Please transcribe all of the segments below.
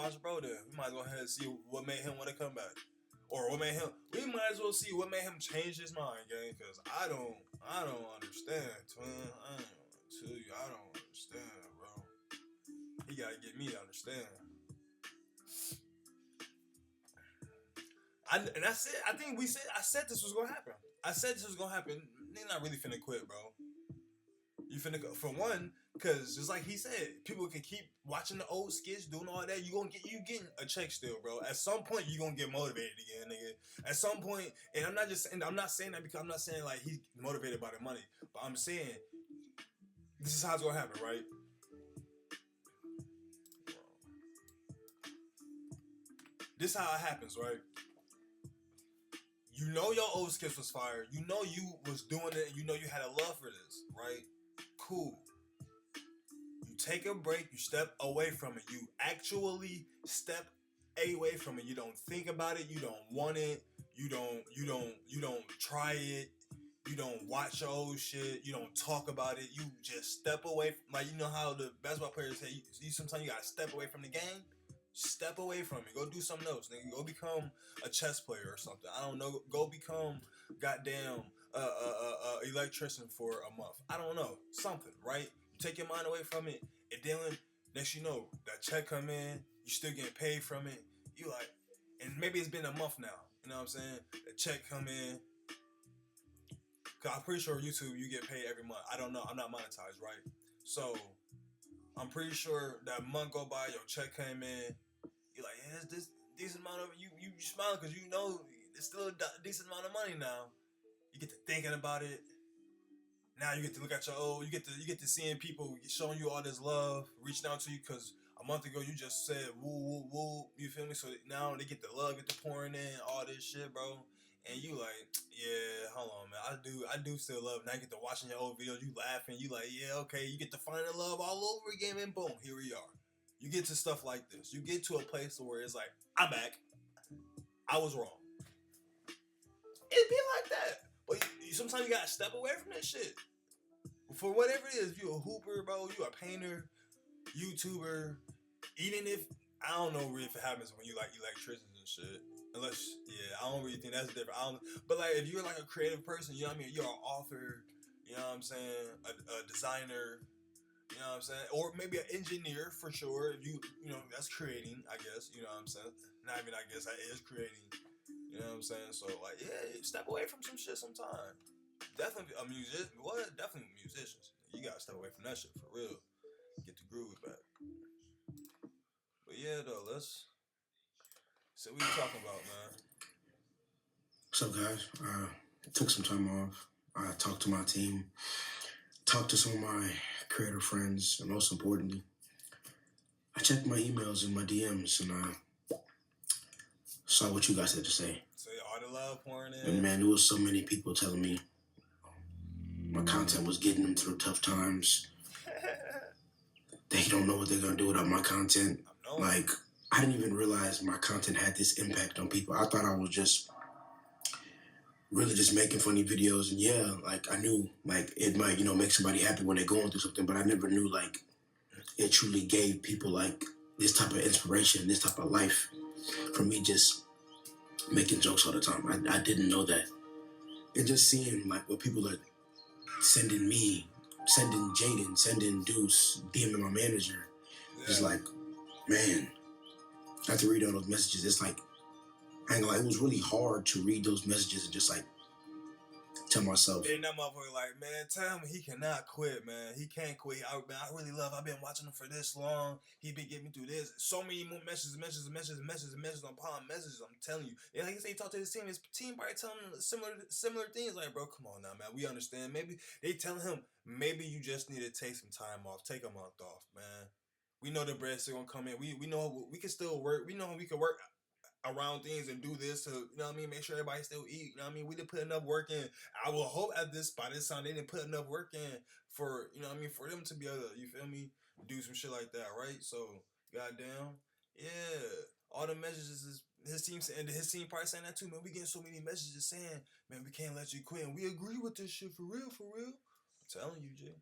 watch bro then. We might as well go ahead and see what made him want to come back. Or what made him, we might as well see what made him change his mind, gang, because I don't understand, twin. I ain't gonna tell you, I don't understand, bro. He gotta get me to understand. And I said, I said this was gonna happen. I said this was gonna happen. They're not really finna quit, bro. You finna go for one, cause just like he said, people can keep watching the old skits, doing all that. You getting a check still, bro. At some point, you gonna get motivated again, nigga. At some point, and I'm not saying that because I'm not saying like he's motivated by the money, but I'm saying this is how it's gonna happen, right? This is how it happens, right? You know your old skits was fire. You know you was doing it, and you know you had a love for this, right? Cool. You take a break. You step away from it. You actually step away from it. You don't think about it. You don't want it. You don't try it. You don't watch your old shit. You don't talk about it. You just step away. Like, you know how the basketball players say, you sometimes you gotta step away from the game. Step away from it. Go do something else, nigga. Go become a chess player or something. I don't know. Go become goddamn electrician for a month. I don't know. Something, right? You take your mind away from it, and then next you know, that check come in, you still getting paid from it. You like, and maybe it's been a month now. You know what I'm saying? The check come in. Cause I'm pretty sure YouTube you get paid every month. I don't know. I'm not monetized, right? So I'm pretty sure that month go by, your check came in. You're like, yeah, it's this decent amount of you smile because you know it's still a decent amount of money now. You get to thinking about it. Now you get to look at your old. You get to seeing people showing you all this love, reaching out to you because a month ago you just said woo woo woo. You feel me? So now they get the love, get the pouring in, all this shit, bro. And you like, yeah, hold on, man. I do still love it. Now you get to watching your old videos, you laughing, you like, yeah, okay. You get to find the love all over again, and boom, here we are. You get to stuff like this. You get to a place where it's like, I'm back. I was wrong. It'd be like that. But sometimes you gotta step away from that shit. For whatever it is, if you a hooper, bro, you a painter, YouTuber, even if, I don't know if it happens when you like electricians and shit. Unless, yeah, I don't really think that's different. But like, if you're like a creative person, you know what I mean? You're an author, you know what I'm saying? A designer, you know what I'm saying? Or maybe an engineer for sure. If you know, that's creating, I guess, you know what I'm saying? Not even I guess, that is creating. You know what I'm saying? So like, yeah, step away from some shit sometime. Definitely a musician. What? Definitely musicians. You gotta step away from that shit for real. Get the groove back. But yeah, though, let's. So what you talking about, man? What's up, guys? Took some time off. I talked to my team, talked to some of my creator friends, and most importantly, I checked my emails and my DMs, and I saw what you guys had to say. So all the love pouring in. And man, there was so many people telling me my content was getting them through tough times. They don't know what they're gonna do without my content. Like, I didn't even realize my content had this impact on people. I thought I was just really just making funny videos, and yeah, like I knew like it might, make somebody happy when they're going through something, but I never knew like it truly gave people like this type of inspiration, this type of life from me just making jokes all the time. I didn't know that. And just seeing like what people are sending me, sending Jaden, sending Deuce, DMing my manager, just like, man, after reading all those messages, it's like, I ain't gonna lie, it was really hard to read those messages and just like tell myself. And that motherfucker like, man, tell him he cannot quit, man. He can't quit. I've been watching him for this long. He been getting me through this. So many more messages upon messages. I'm telling you. And like he said, he talked to his team probably telling him similar things. Like, bro, come on now, man. We understand. Maybe they telling him, maybe you just need to take some time off. Take a month off, man. We know the bread's still gonna come in. We know we can still work. We know we can work around things and do this to, you know what I mean, make sure everybody still eat. You know what I mean? We didn't put enough work in. I will hope by this time they didn't put enough work in for, you know what I mean, for them to be able to, you feel me, do some shit like that, right? So, goddamn, yeah. All the messages is his team probably saying that too, man. We getting so many messages saying, man, we can't let you quit. And we agree with this shit for real, for real. I'm telling you, Jay.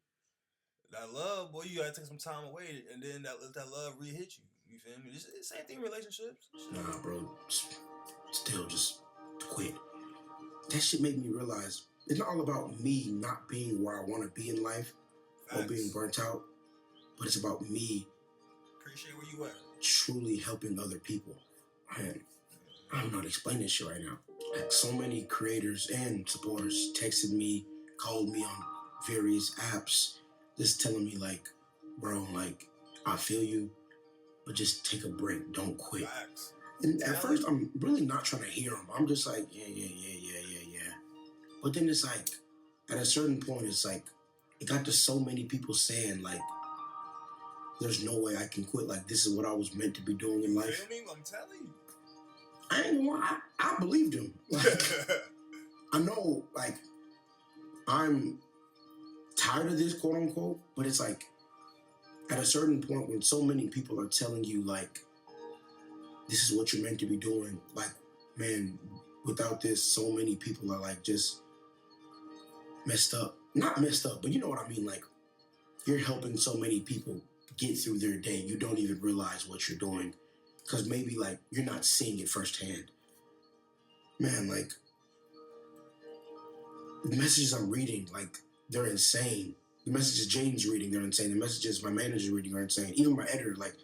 That love, boy, you gotta take some time away and then that love re-hit you. You feel me? It's the same thing in relationships. Nah, bro. Still just quit. That shit made me realize it's not all about me not being where I want to be in life. Facts. Or being burnt out, but it's about me. Appreciate where you at. Truly helping other people. Man, I don't know how to explain this shit right now. Like, so many creators and supporters texted me, called me on various apps, just telling me like, bro, like, I feel you, but just take a break. Don't quit. Facts. And at first, I'm really not trying to hear them. I'm just like, yeah. But then it's like, at a certain point, it's like, it got to so many people saying, like, there's no way I can quit. Like, this is what I was meant to be doing in life. You feel me? I'm telling you. I ain't gonna lie, I believed him. Like, I know, like, I'm tired of this, quote unquote, but it's like, at a certain point when so many people are telling you, like, this is what you're meant to be doing, like, man, without this, so many people are, like, just messed up. Not messed up, but you know what I mean, like, you're helping so many people get through their day, you don't even realize what you're doing. Because maybe, like, you're not seeing it firsthand. Man, like, the messages I'm reading, like, they're insane. The messages Jane's reading, they're insane. The messages my manager's reading are insane. Even my editor, like,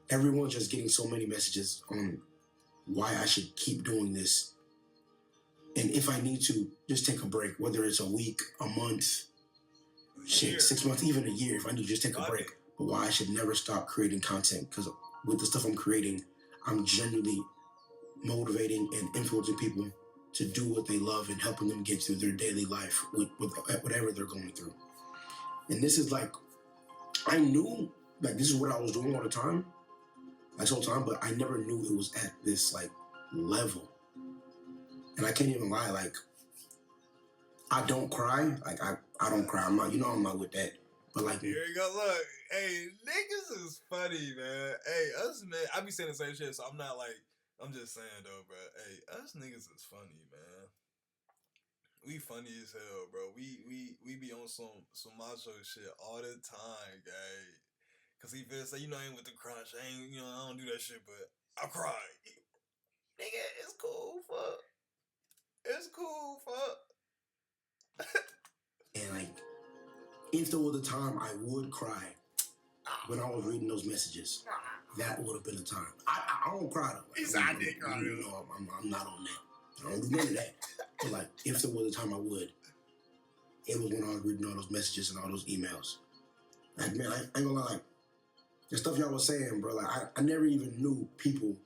everyone's just getting so many messages on why I should keep doing this. And if I need to, just take a break, whether it's a week, a month, shit, 6 months, even a year, if I need to just take a break. But why I should never stop creating content, because with the stuff I'm creating, I'm genuinely motivating and influencing people to do what they love and helping them get through their daily life with whatever they're going through. And this is like, I knew like this is what I was doing all the time, like this whole time, but I never knew it was at this like level. And I can't even lie, like I don't cry. Like I don't cry. I'm not, I'm not with that. But like, here you go. Look, hey, niggas is funny, man. Hey, us man, I be saying the same shit, so I'm not like, I'm just saying though, bro. Hey, us niggas is funny, man. We funny as hell, bro. We be on some macho shit all the time, guy. Cause he feels like, I ain't with the crunch. I ain't, I don't do that shit, but I cry. Nigga, it's cool, fuck. It's cool, fuck. And like, if there was a time I would cry when I was reading those messages, that would have been a time. I don't cry though. He said I did cry. I'm not on that. I don't do none of that. But like, if there was a time I would, it was when I was reading all those messages and all those emails. Like, man, I ain't gonna lie, like, the stuff y'all was saying, bro, like, I never even knew people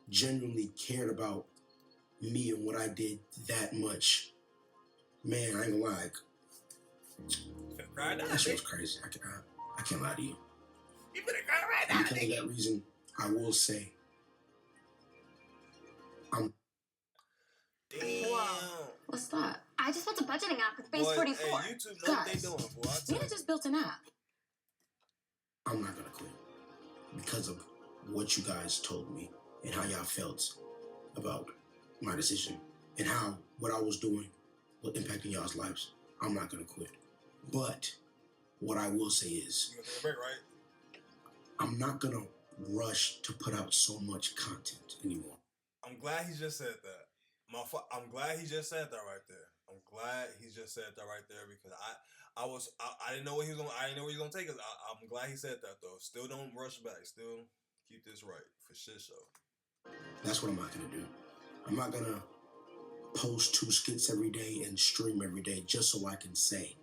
genuinely cared about me and what I did that much. Man, I ain't gonna lie, like, that shit was crazy. I can't lie to you. You better cry right now. Because of that reason, I will say, Damn. Whoa. What's that? I just built a budgeting app with Base 44. Hey, YouTube know what they doing, boy. Nina just built an app. I'm not gonna quit because of what you guys told me and how y'all felt about my decision and how what I was doing was impacting y'all's lives. I'm not gonna quit. But what I will say is, you gonna take a break, right? I'm not gonna rush to put out so much content anymore. I'm glad he just said that. I'm glad he just said that right there. I'm glad he just said that right there because I didn't know what he was gonna take us. I'm glad he said that though. Still don't rush back. Still keep this right for shit show. That's what I'm not gonna do. I'm not gonna post 2 skits every day and stream every day just so I can say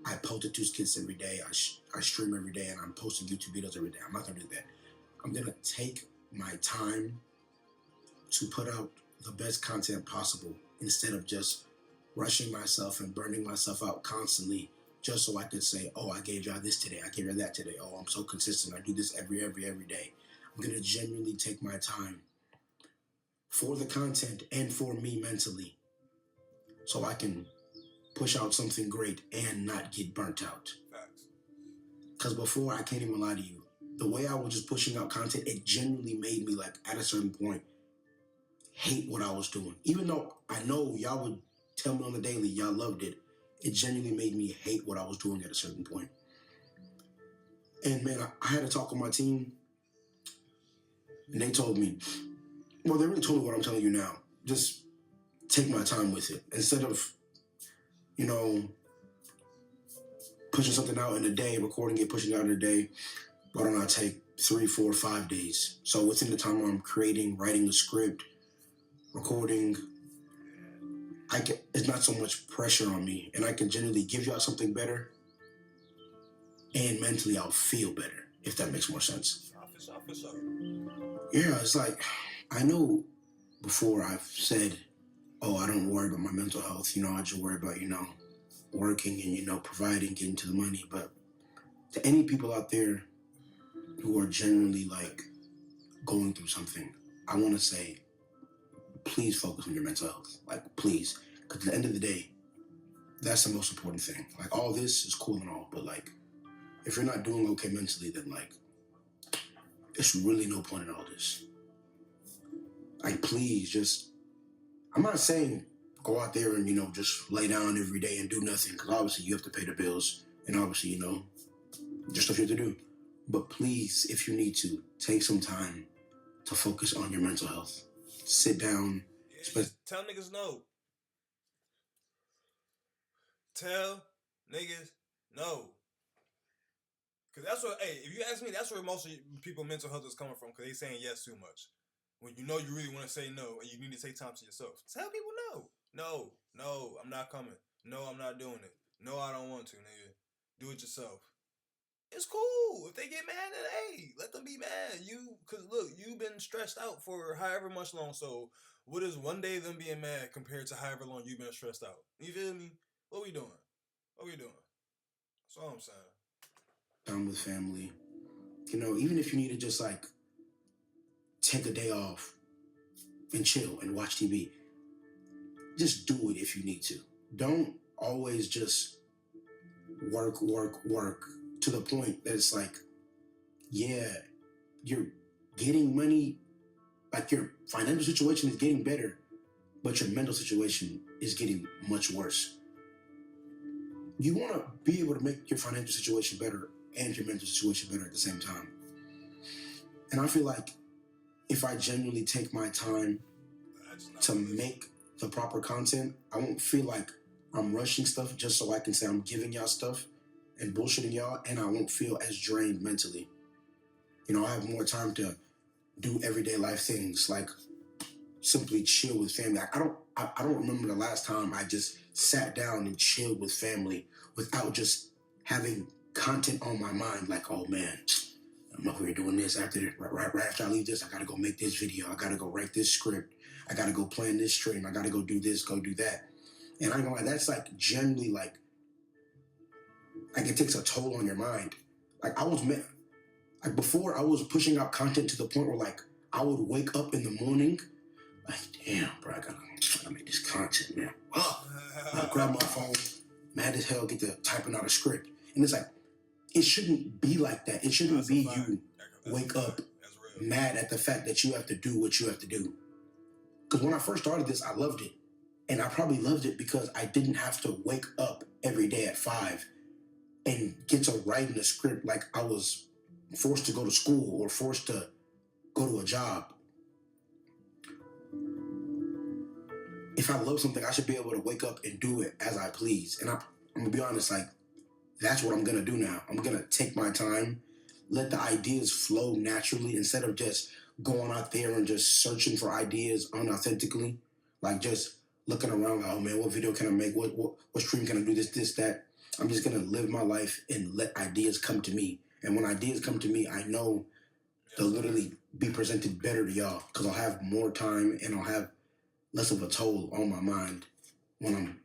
I posted 2 skits every day. I stream every day and I'm posting YouTube videos every day. I'm not gonna do that. I'm gonna take my time to put out the best content possible instead of just rushing myself and burning myself out constantly just so I could say, oh, I gave y'all this today. I gave y'all that today. Oh, I'm so consistent. I do this every day. I'm going to genuinely take my time for the content and for me mentally so I can push out something great and not get burnt out. Because before, I can't even lie to you, the way I was just pushing out content, it genuinely made me, like, at a certain point, hate what I was doing. Even though I know y'all would tell me on the daily y'all loved it, it genuinely made me hate what I was doing at a certain point. And man, I had to talk with my team. And they told me, well, they really told me what I'm telling you now. Just take my time with it. Instead of, you know, pushing something out in a day, recording it, pushing it out in a day, why don't I take 3, 4, 5 days? So within the time where I'm creating, writing the script, recording, it's not so much pressure on me, and I can generally give y'all something better, and mentally I'll feel better, if that makes more sense. For sure. Yeah, it's like, I know before I've said, oh, I don't worry about my mental health, I just worry about, working and, providing, getting to the money. But to any people out there who are generally like going through something, I want to say, please focus on your mental health. Like, please. Because at the end of the day, that's the most important thing. Like, all this is cool and all, but like, if you're not doing okay mentally, then like, it's really no point in all this. Like, please just, I'm not saying go out there and, just lay down every day and do nothing, because obviously you have to pay the bills, and obviously, there's stuff you have to do. But please, if you need to, take some time to focus on your mental health. Sit down. Yeah, tell niggas no. Tell niggas no. Because that's what, if you ask me, that's where most of people mental health is coming from, because they saying yes too much. When you know you really want to say no, and you need to take time to yourself. Tell people no. No, I'm not coming. No, I'm not doing it. No, I don't want to, nigga. Do it yourself. It's cool. If they get mad, then hey, let them be mad. Because look, you've been stressed out for however much long, so what is one day of them being mad compared to however long you've been stressed out? You feel me? What we doing? That's all I'm saying. Time with family. Even if you need to just like take a day off and chill and watch TV, just do it if you need to. Don't always just work to the point that it's like, yeah, you're getting money, like your financial situation is getting better, but your mental situation is getting much worse. You want to be able to make your financial situation better and your mental situation better at the same time. And I feel like if I genuinely take my time to make the proper content, I won't feel like I'm rushing stuff just so I can say I'm giving y'all stuff and bullshitting y'all, and I won't feel as drained mentally. I have more time to do everyday life things, like simply chill with family. I don't remember the last time I just sat down and chilled with family without just having content on my mind, like, oh man, I'm over here doing this. Right after I leave this, I gotta go make this video. I gotta go write this script. I gotta go plan this stream. I gotta go do this, go do that. And I ain't gonna lie, that's like generally like it takes a toll on your mind. Like before I was pushing out content to the point where like I would wake up in the morning, like, damn, bro, I gotta make this content, man. I grab my phone, mad as hell, get to typing out a script. And it's like, it shouldn't be like that. It shouldn't be you wake up mad at the fact that you have to do what you have to do. Because when I first started this, I loved it. And I probably loved it because I didn't have to wake up every day at 5 and get to writing a script like I was forced to go to school or forced to go to a job. If I love something, I should be able to wake up and do it as I please. And I'm gonna be honest, like, that's what I'm gonna do now. I'm gonna take my time, let the ideas flow naturally instead of just going out there and just searching for ideas unauthentically. Like just looking around like, oh man, what video can I make? What stream can I do? This, that. I'm just gonna live my life and let ideas come to me. And when ideas come to me, I know they'll literally be presented better to y'all because I'll have more time and I'll have less of a toll on my mind when I'm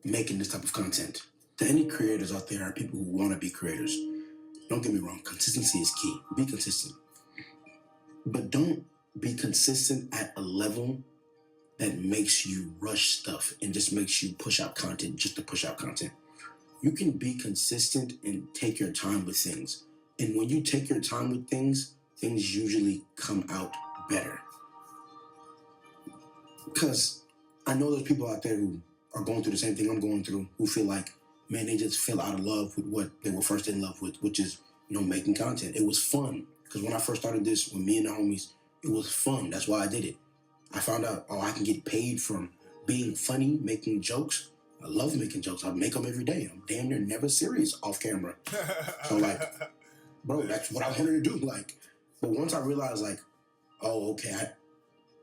making this type of content. To any creators out there, people who want to be creators, don't get me wrong, consistency is key. Be consistent. But don't be consistent at a level that makes you rush stuff and just makes you push out content just to push out content. You can be consistent and take your time with things. And when you take your time with things, things usually come out better. Because I know there's people out there who are going through the same thing I'm going through, who feel like, man, they just fell out of love with what they were first in love with, which is, making content. It was fun. Because when I first started this, with me and the homies, it was fun. That's why I did it. I found out, oh, I can get paid from being funny, making jokes. I love making jokes. I make them every day. I'm damn near never serious off camera. So like, bro, that's what I wanted to do. Like, but once I realized, like, oh, okay.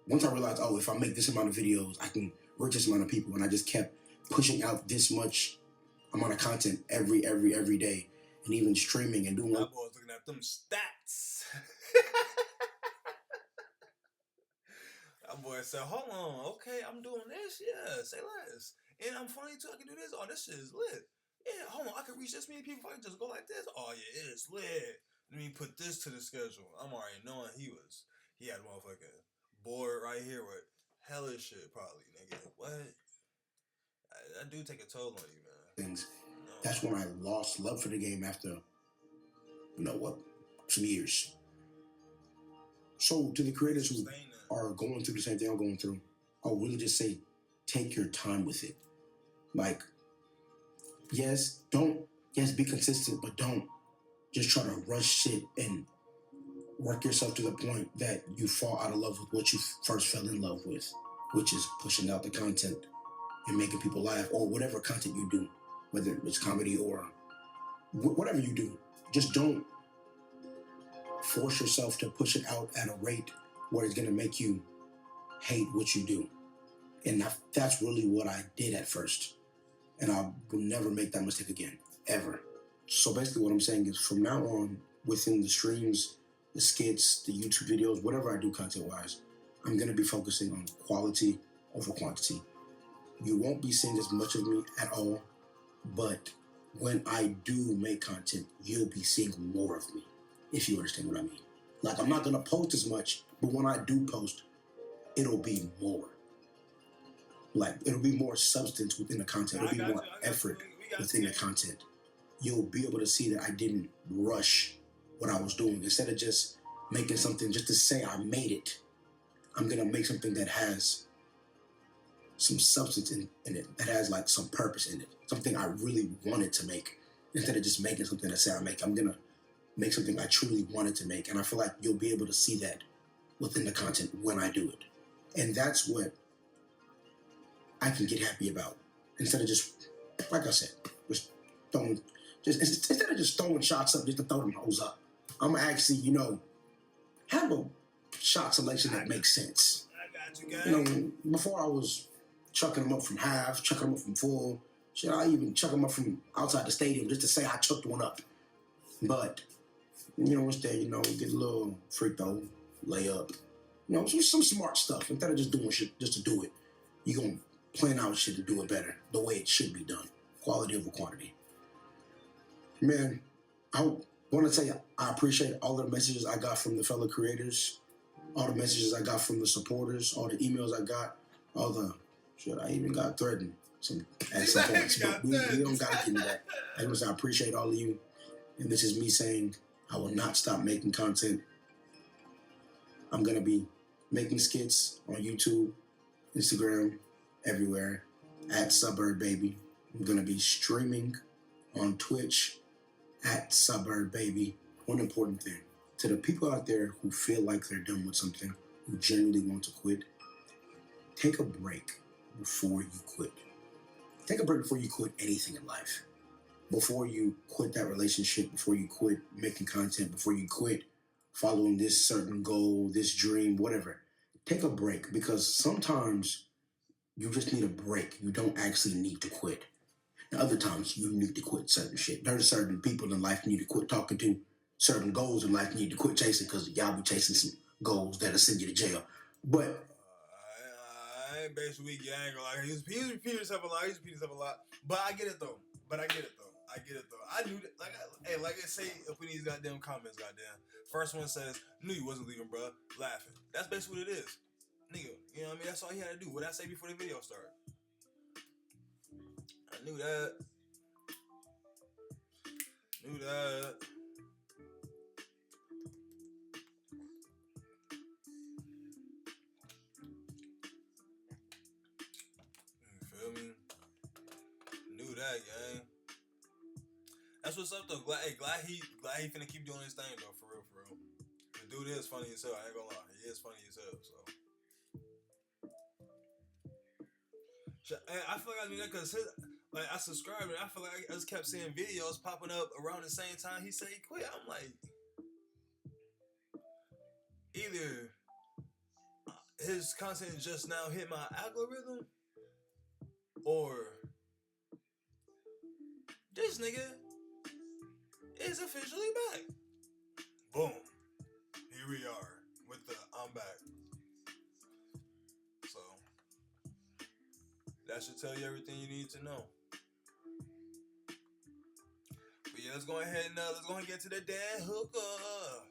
Once I realized, oh, if I make this amount of videos, I can reach this amount of people, and I just kept pushing out this much amount of content every day, and even streaming and doing. That boy's looking at them stats. That boy said, hold on, okay, I'm doing this, yeah, say less. And I'm funny too, I can do this. Oh, this shit is lit. Yeah, hold on, I can reach this many people if I can just go like this. Oh yeah, it's lit. Let me put this to the schedule. I'm already knowing he had a motherfucking board right here with hella shit probably, nigga. What? That do take a toll on you, man. Things. No. That's when I lost love for the game after, some years. So to the creators who are going through the same thing I'm going through, I'll really just say, take your time with it. Like, yes, be consistent, but don't just try to rush shit and work yourself to the point that you fall out of love with what you first fell in love with, which is pushing out the content and making people laugh, or whatever content you do, whether it's comedy or whatever you do. Just don't force yourself to push it out at a rate where it's going to make you hate what you do. And that's really what I did at first. And I will never make that mistake again, ever. So basically what I'm saying is, from now on, within the streams, the skits, the YouTube videos, whatever I do content-wise, I'm going to be focusing on quality over quantity. You won't be seeing as much of me at all, but when I do make content, you'll be seeing more of me, if you understand what I mean. Like, I'm not going to post as much, but when I do post, it'll be more. Like, it'll be more substance within the content. It'll be more effort within the content. You'll be able to see that I didn't rush what I was doing. Instead of just making something just to say I made it, I'm going to make something that has some substance in it, that has like some purpose in it, something I really wanted to make. Instead of just making something to say I make, I'm going to make something I truly wanted to make. And I feel like you'll be able to see that within the content when I do it. And that's what I can get happy about. Instead of just, like I said, instead of just throwing shots up just to throw them hoes up, I'm going to actually, have a shot selection that makes sense. I got you, guys. Before I was chucking them up from half, chucking them up from full. Shit, I even chuck them up from outside the stadium just to say I chucked one up. But, instead, get a little free throw, lay up. Some smart stuff. Instead of just doing shit just to do it, you're going to plan out shit to do it better, the way it should be done. Quality over quantity. Man, I want to tell you, I appreciate all the messages I got from the fellow creators, all the messages I got from the supporters, all the emails I got, all the shit I even got threatened at some points. But we don't got to get into that. I appreciate all of you. And this is me saying I will not stop making content. I'm going to be making skits on YouTube, Instagram, everywhere, at Suburbanbaby. I'm going to be streaming on Twitch, at Suburbanbaby. One important thing, to the people out there who feel like they're done with something, who genuinely want to quit, take a break before you quit. Take a break before you quit anything in life. Before you quit that relationship, before you quit making content, before you quit following this certain goal, this dream, whatever. Take a break, because sometimes you just need a break. You don't actually need to quit. And other times you need to quit certain shit. There's certain people in life you need to quit talking to. Certain goals in life you need to quit chasing, because y'all be chasing some goals that'll send you to jail. But I ain't basically weak. I ain't gonna lie. He's repeating himself a lot. But I get it though. I knew that. Like I say up in these goddamn comments, goddamn. First one says, "Knew you wasn't leaving, bro." Laughing. That's basically what it is, nigga. You know what I mean? That's all he had to do. What I say before the video started. I knew that. You feel me? Knew that, gang. That's what's up though. Glad he finna keep doing his thing though, for real. The dude is funny as hell, I ain't gonna lie. is funny as hell. So I feel like I do that because like I subscribed and I feel like I just kept seeing videos popping up around the same time he said he quit. I'm like, either his content just now hit my algorithm, or this nigga is officially back. Boom. Here we are with the I'm back. So that should tell you everything you need to know. But yeah, let's go ahead and get to the damn hookup.